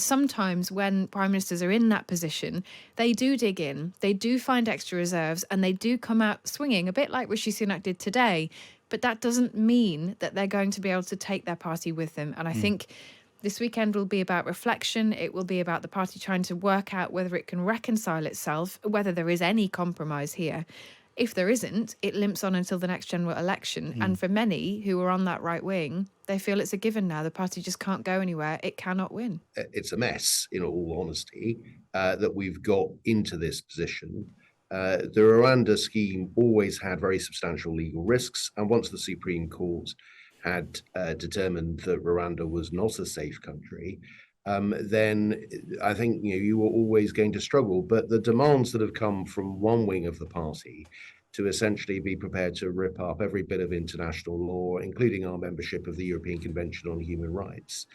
sometimes when prime ministers are in that position, they do dig in, they do find extra reserves, and they do come out swinging, a bit like Rishi Sunak did today. But that doesn't mean that they're going to be able to take their party with them. And I think this weekend will be about reflection. It will be about the party trying to work out whether it can reconcile itself, whether there is any compromise here. If there isn't, it limps on until the next general election. And for many who are on that right wing, they feel it's a given now. The party just can't go anywhere. It cannot win. It's a mess, in all honesty, that we've got into this position. The Rwanda scheme always had very substantial legal risks. And once the Supreme Court had determined that Rwanda was not a safe country, then I think you were always going to struggle. But the demands that have come from one wing of the party to essentially be prepared to rip up every bit of international law, including our membership of the European Convention on Human Rights,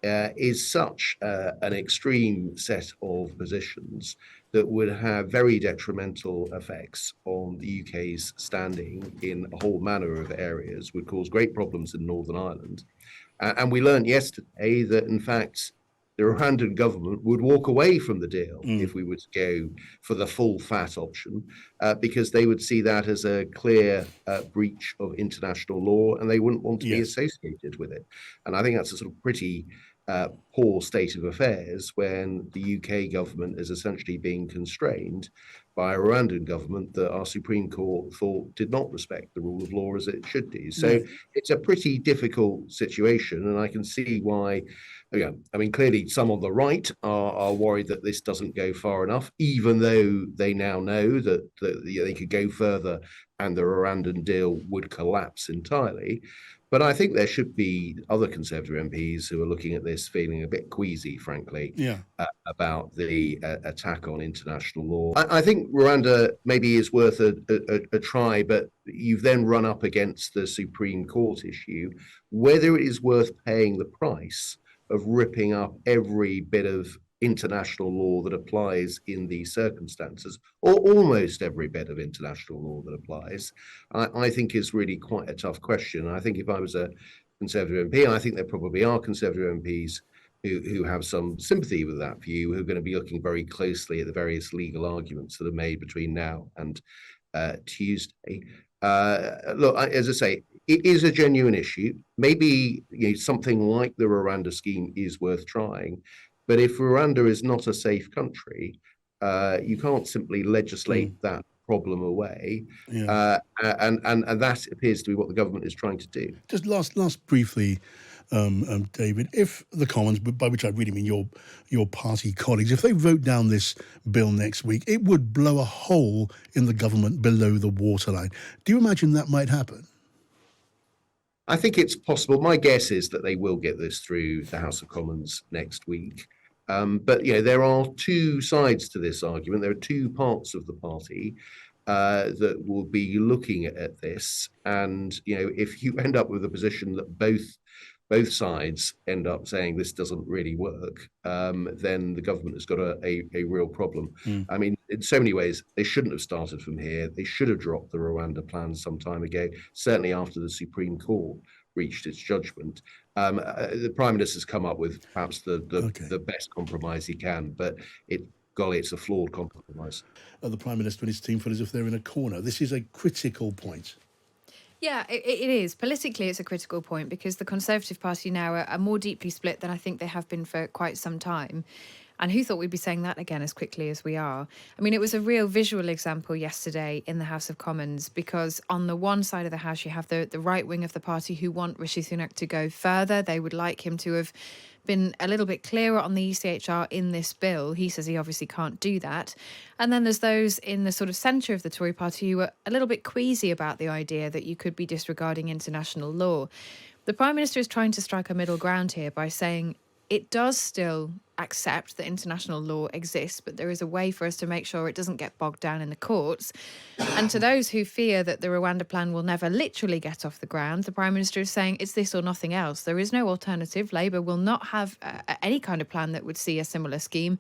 is such an extreme set of positions that would have very detrimental effects on the UK's standing in a whole manner of areas, would cause great problems in Northern Ireland. And we learned yesterday that, in fact, the Rwandan government would walk away from the deal if we were to go for the full fat option, because they would see that as a clear breach of international law, and they wouldn't want to be associated with it. And I think that's a sort of pretty poor state of affairs when the UK government is essentially being constrained by a Rwandan government that our Supreme Court thought did not respect the rule of law as it should do. So it's a pretty difficult situation, and I can see why. I mean, clearly some on the right are worried that this doesn't go far enough, even though they now know that they could go further and the Rwandan deal would collapse entirely. But I think there should be other Conservative MPs who are looking at this feeling a bit queasy, frankly, about the attack on international law. I think Rwanda maybe is worth a try, but you've then run up against the Supreme Court issue, whether it is worth paying the price of ripping up every bit of international law that applies in these circumstances, or almost every bit of international law that applies, I think is really quite a tough question. I think if I was a Conservative MP, and I think there probably are Conservative MPs who have some sympathy with that view, who are going to be looking very closely at the various legal arguments that are made between now and Tuesday. Look, as I say, it is a genuine issue. Maybe something like the Rwanda scheme is worth trying. But if Rwanda is not a safe country, you can't simply legislate that problem away. And that appears to be what the government is trying to do. Just last briefly, David, if the Commons, by which I really mean your party colleagues, if they vote down this bill next week, it would blow a hole in the government below the waterline. Do you imagine that might happen? I think it's possible. My guess is that they will get this through the House of Commons next week. But there are two sides to this argument. There are two parts of the party that will be looking at this. And if you end up with a position that both sides end up saying this doesn't really work, then the government has got a real problem. I mean, in so many ways, they shouldn't have started from here. They should have dropped the Rwanda plan some time ago, certainly after the Supreme Court reached its judgment. The Prime Minister's come up with perhaps the best compromise he can, but it's a flawed compromise. The Prime Minister and his team feel as if they're in a corner. This is a critical point. Yeah, it is. Politically, it's a critical point because the Conservative Party now are more deeply split than I think they have been for quite some time. And who thought we'd be saying that again as quickly as we are? I mean, it was a real visual example yesterday in the House of Commons because on the one side of the House, you have the right wing of the party who want Rishi Sunak to go further. They would like him to have been a little bit clearer on the ECHR in this bill. He says he obviously can't do that. And then there's those in the sort of centre of the Tory party who are a little bit queasy about the idea that you could be disregarding international law. The Prime Minister is trying to strike a middle ground here by saying it does still accept that international law exists, but there is a way for us to make sure it doesn't get bogged down in the courts. And to those who fear that the Rwanda plan will never literally get off the ground, the Prime Minister is saying it's this or nothing else. There is no alternative. Labour will not have any kind of plan that would see a similar scheme.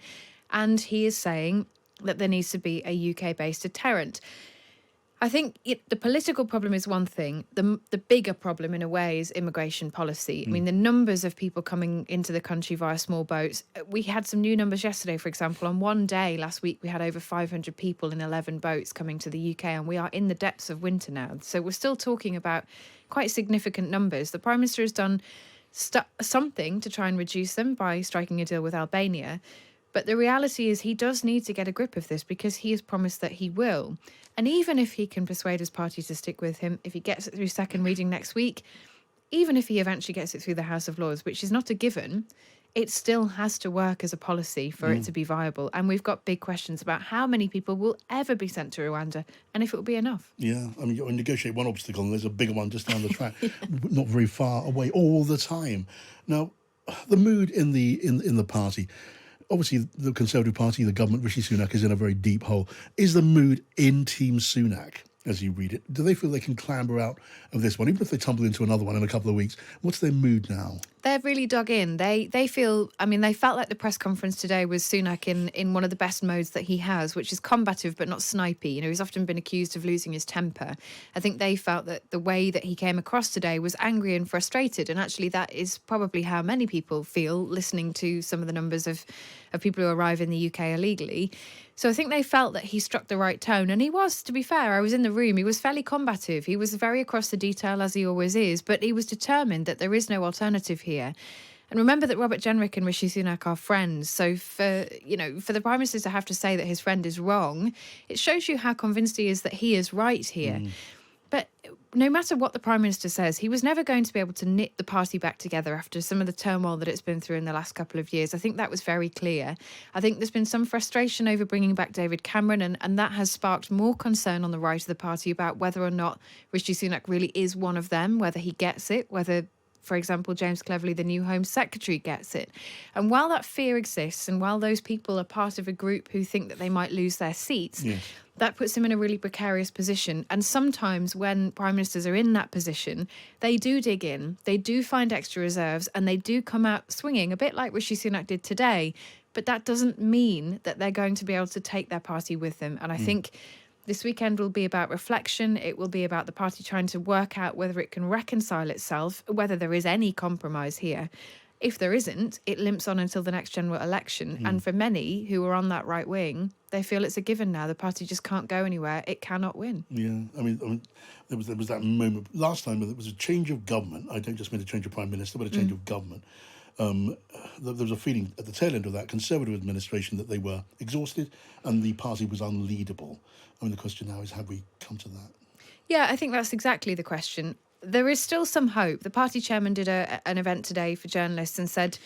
And he is saying that there needs to be a UK-based deterrent. I think the political problem is one thing. The bigger problem, in a way, is immigration policy. I mean, the numbers of people coming into the country via small boats. We had some new numbers yesterday, for example. On one day last week, we had over 500 people in 11 boats coming to the UK, and we are in the depths of winter now. So we're still talking about quite significant numbers. The Prime Minister has done something to try and reduce them by striking a deal with Albania. But the reality is he does need to get a grip of this, because he has promised that he will. And even if he can persuade his party to stick with him, if he gets it through second reading next week, even if he eventually gets it through the House of Lords, which is not a given, it still has to work as a policy for it to be viable. And we've got big questions about how many people will ever be sent to Rwanda and if it will be enough. Yeah, I mean, you negotiate one obstacle and there's a bigger one just down the track, not very far away all the time. Now, the mood in the party, obviously the Conservative Party, the government, Rishi Sunak is in a very deep hole. Is the mood in Team Sunak, as you read it? Do they feel they can clamber out of this one, even if they tumble into another one in a couple of weeks? What's their mood now? They've really dug in. They feel, I mean, they felt like the press conference today was Sunak in one of the best modes that he has, which is combative but not snipey. You know, he's often been accused of losing his temper. I think they felt that the way that he came across today was angry and frustrated. And actually that is probably how many people feel listening to some of the numbers of people who arrive in the UK illegally. So I think they felt that he struck the right tone. And he was, to be fair, I was in the room, he was fairly combative. He was very across the detail, as he always is, but he was determined that there is no alternative here. And remember that Robert Jenrick and Rishi Sunak are friends. So for the Prime Minister to have to say that his friend is wrong, it shows you how convinced he is that he is right here. But no matter what the Prime Minister says, he was never going to be able to knit the party back together after some of the turmoil that it's been through in the last couple of years. I think that was very clear. I think there's been some frustration over bringing back David Cameron, and that has sparked more concern on the right of the party about whether or not Rishi Sunak really is one of them, whether he gets it, whether, for example, James Cleverly, the new Home Secretary, gets it. And while that fear exists, and while those people are part of a group who think that they might lose their seats, that puts him in a really precarious position. And sometimes when Prime Ministers are in that position, they do dig in, they do find extra reserves, and they do come out swinging, a bit like Rishi Sunak did today. But that doesn't mean that they're going to be able to take their party with them. And I think this weekend will be about reflection. It will be about the party trying to work out whether it can reconcile itself, whether there is any compromise here. If there isn't, it limps on until the next general election. And for many who are on that right wing, they feel it's a given now. The party just can't go anywhere. It cannot win. Yeah, I mean there was that moment last time. There was a change of government. I don't just mean a change of Prime Minister, but a change of government. There was a feeling at the tail end of that Conservative administration that they were exhausted and the party was unleadable. I mean, the question now is, have we come to that? Yeah, I think that's exactly the question. There is still some hope. The party chairman did an event today for journalists and said,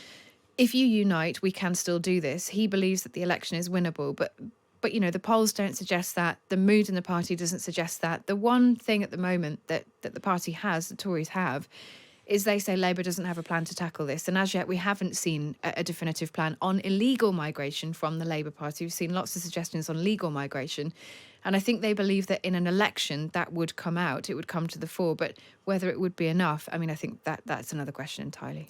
if you unite, we can still do this. He believes that the election is winnable, but you know, the polls don't suggest that. The mood in the party doesn't suggest that. The one thing at the moment that the party has, the Tories have, is they say Labour doesn't have a plan to tackle this. And as yet, we haven't seen a definitive plan on illegal migration from the Labour Party. We've seen lots of suggestions on legal migration. And I think they believe that in an election that would come out, it would come to the fore. But whether it would be enough, I mean, I think that's another question entirely.